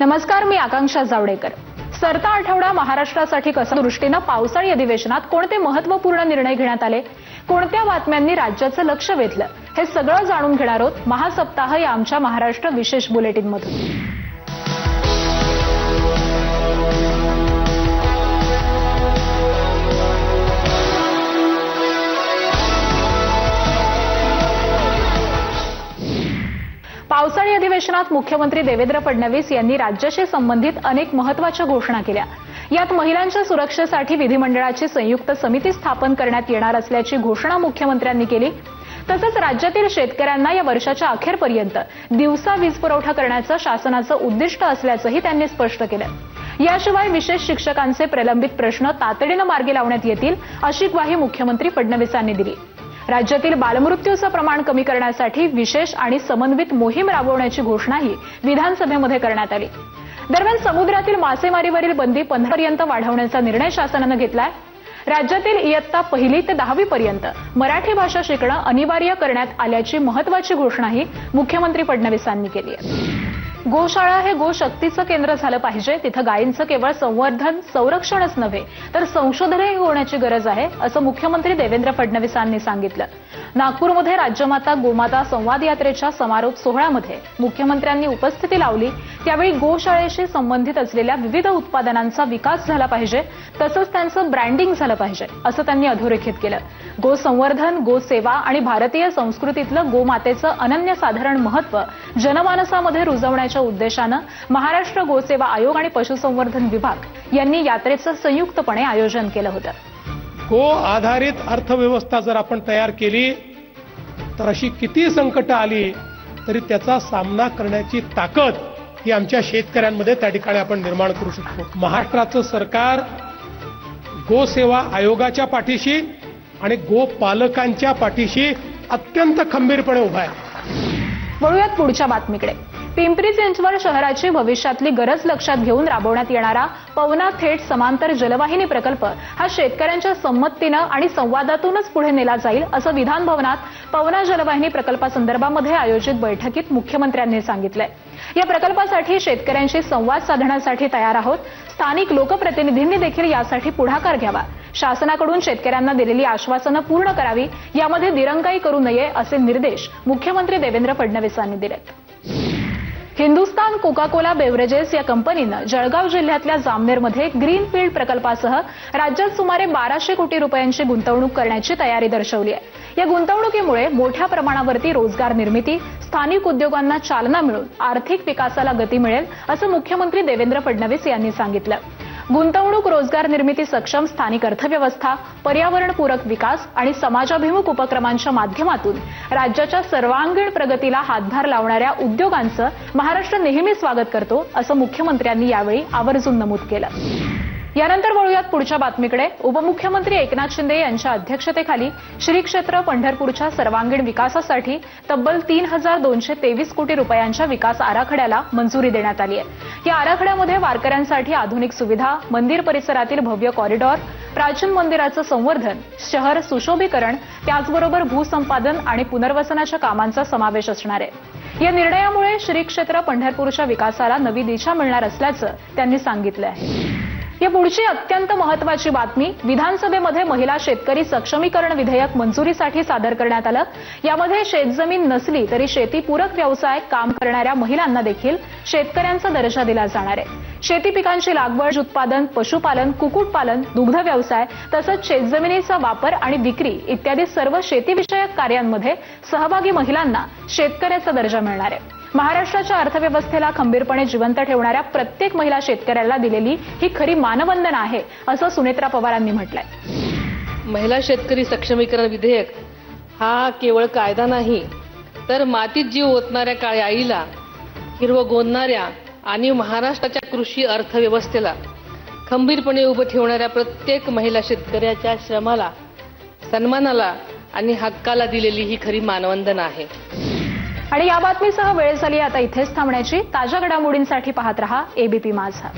नमस्कार, मी आकांक्षा जावडेकर। सरता आठवडा महाराष्ट्रासाठी कसा दृष्टीने पावसाळी अधिवेशनात कोणते महत्त्वपूर्ण निर्णय घेण्यात आले, कोणत्या बातम्यांनी राज्याचं लक्ष वेधलं, हे सगळं जाणून घेणार आहोत महासप्ताह या आमच्या महाराष्ट्र विशेष बुलेटिन मधून। पावसाळी अधिवेशनात मुख्यमंत्री देवेंद्र फडणवीस यांनी राज्याशी संबंधित अनेक महत्त्वाच्या घोषणा केल्या। यात महिलांच्या सुरक्षेसाठी विधिमंडळाची संयुक्त समिती स्थापन करण्यात येणार असल्याची घोषणा मुख्यमंत्र्यांनी केली। तसंच राज्यातील शेतकऱ्यांना या वर्षाच्या अखेरपर्यंत दिवसा वीज पुरवठा करण्याचं शासनाचं उद्दिष्ट असल्याचंही त्यांनी स्पष्ट केलं। याशिवाय विशेष शिक्षकांचे प्रलंबित प्रश्न तातडीने मार्गी लावण्यात येतील अशी ग्वाही मुख्यमंत्री फडणवीसांनी दिली। राज्यातील बालमृत्यूचं प्रमाण कमी करण्यासाठी विशेष आणि समन्वित मोहीम राबवण्याची घोषणाही विधानसभेमध्ये करण्यात आली। दरम्यान समुद्रातील मासेमारीवरील बंदी 15 पर्यंत वाढवण्याचा निर्णय शासनाने घेतलाय। राज्यातील इयत्ता 1ली ते 10वी पर्यंत मराठी भाषा शिकणं अनिवार्य करण्यात आल्याची महत्त्वाची घोषणाही मुख्यमंत्री फडणवीसांनी केली आहे। गोशाळा हे गोशक्तीचं केंद्र झालं पाहिजे, तिथं गायींचं केवळ संवर्धन संरक्षणच नव्हे तर संशोधनही होण्याची गरज आहे, असं मुख्यमंत्री देवेंद्र फडणवीसांनी सांगितलं। नागपूरमध्ये राज्यमाता गोमाता संवाद यात्रेच्या समारोप सोहळ्यामध्ये मुख्यमंत्र्यांनी उपस्थिती लावली। त्यावेळी गोशाळेशी संबंधित असलेल्या विविध उत्पादनांचा विकास झाला पाहिजे, तसंच त्यांचं ब्रँडिंग झालं पाहिजे, असं त्यांनी अधोरेखित केलं। गोसंवर्धन, गोसेवा आणि भारतीय संस्कृतीतलं गोमातेचं अनन्यसाधारण महत्त्व जनमानसामध्ये रुजवण्याच्या उद्देशानं महाराष्ट्र गोसेवा आयोग आणि पशुसंवर्धन विभाग यांनी यात्रेचं संयुक्तपणे आयोजन केलं होतं। गो आधारित अर्थव्यवस्था जर आपण तयार केली तर अशी किती संकट आली तरी त्याचा सामना करण्याची ताकद ही आमच्या शेतकऱ्यांमध्ये त्या ठिकाणी आपण निर्माण करू शकतो। महाराष्ट्राचं सरकार गोसेवा आयोगाच्या पाठीशी आणि गोपालकांच्या पाठीशी अत्यंत खंबीरपणे उभा आहे। वळूयात पुढच्या बातमीकडे। पिंपरी चिंचवड शहराची भविष्यातली गरज लक्षात घेऊन राबवण्यात येणारा पवना थेट समांतर जलवाहिनी प्रकल्प हा शेतकऱ्यांच्या संमतीनं आणि संवादातूनच पुढे नेला जाईल, असं विधान भवनात पवना जलवाहिनी प्रकल्पासंदर्भामध्ये आयोजित बैठकीत मुख्यमंत्र्यांनी सांगितलंय। या प्रकल्पासाठी शेतकऱ्यांशी संवाद साधण्यासाठी तयार आहोत। स्थानिक लोकप्रतिनिधींनी देखील यासाठी पुढाकार घ्यावा। शासनाकडून शेतकऱ्यांना दिलेली आश्वासनं पूर्ण करावी, यामध्ये दिरंगाई करू नये असे निर्देश मुख्यमंत्री देवेंद्र फडणवीसांनी दिलेत। हिंदुस्तान कोका कोला बेव्हरेजेस या कंपनीनं जळगाव जिल्ह्यातल्या जामनेरमध्ये ग्रीनफील्ड प्रकल्पासह राज्यात सुमारे 1200 कोटी रुपयांची गुंतवणूक करण्याची तयारी दर्शवली आहे। या गुंतवणुकीमुळे मोठ्या प्रमाणावरती रोजगार निर्मिती, स्थानिक उद्योगांना चालना मिळून आर्थिक विकासाला गती मिळेल, असं मुख्यमंत्री देवेंद्र फडणवीस यांनी सांगितलं। गुंतवणूक, रोजगार निर्मिती सक्षम स्थानिक अर्थव्यवस्था, पर्यावरणपूरक विकास आणि समाजाभिमुख उपक्रमांच्या माध्यमातून राज्याच्या सर्वांगीण प्रगतीला हातभार लावणाऱ्या उद्योगांचं महाराष्ट्र नेहमी स्वागत करतो, असं मुख्यमंत्र्यांनी यावेळी आवर्जून नमूद केलं। यानंतर वळूयात पुढच्या बातमीकडे। उपमुख्यमंत्री एकनाथ शिंदे यांच्या अध्यक्षतेखाली श्री क्षेत्र पंढरपूरच्या सर्वांगीण विकासासाठी तब्बल 3223 कोटी रुपयांच्या विकास आराखड्याला मंजुरी देण्यात आली आहे। या आराखड्यामध्ये वारकऱ्यांसाठी आधुनिक सुविधा, मंदिर परिसरातील भव्य कॉरिडॉर, प्राचीन मंदिराचं संवर्धन, शहर सुशोभीकरण, त्याचबरोबर भूसंपादन आणि पुनर्वसनाच्या कामांचा समावेश असणार आहे। या निर्णयामुळे श्री क्षेत्र पंढरपूरच्या विकासाला नवी दिशा मिळणार असल्याचं त्यांनी सांगितलं आहे। या पुढची अत्यंत महत्त्वाची बातमी। विधानसभेमध्ये महिला शेतकरी सक्षमीकरण विधेयक मंजुरीसाठी सादर करण्यात आलं। यामध्ये शेतजमीन नसली तरी शेतीपूरक व्यवसाय काम करणाऱ्या महिलांना देखील शेतकऱ्यांचा दर्जा दिला जाणार आहे। शेती पिकांची लागवड, उत्पादन, पशुपालन, कुक्कुटपालन, दुग्ध व्यवसाय तसंच शेतजमिनीचा वापर आणि विक्री इत्यादी सर्व शेतीविषयक कार्यांमध्ये सहभागी महिलांना शेतकऱ्याचा दर्जा मिळणार आहे। महाराष्ट्राच्या अर्थव्यवस्थेला खंबीरपणे जिवंत ठेवणाऱ्या प्रत्येक महिला शेतकऱ्याला दिलेली ही खरी मानवंदना आहे, असं सुनेत्रा पवारांनी म्हटलंय। महिला शेतकरी सक्षमीकरण विधेयक हा केवळ कायदा नाही तर मातीत जीव ओतणाऱ्या काळ्या आईला, हिरवं गोंदणाऱ्या आणि महाराष्ट्राच्या कृषी अर्थव्यवस्थेला खंबीरपणे उभं ठेवणाऱ्या प्रत्येक महिला शेतकऱ्याच्या श्रमाला, सन्मानाला आणि हक्काला दिलेली ही खरी मानवंदना आहे। आणि या बातमीसह वेळ झाली आता इथेच थांबण्याची। ताज्या घडामोडींसाठी पाहत रहा एबीपी माझा।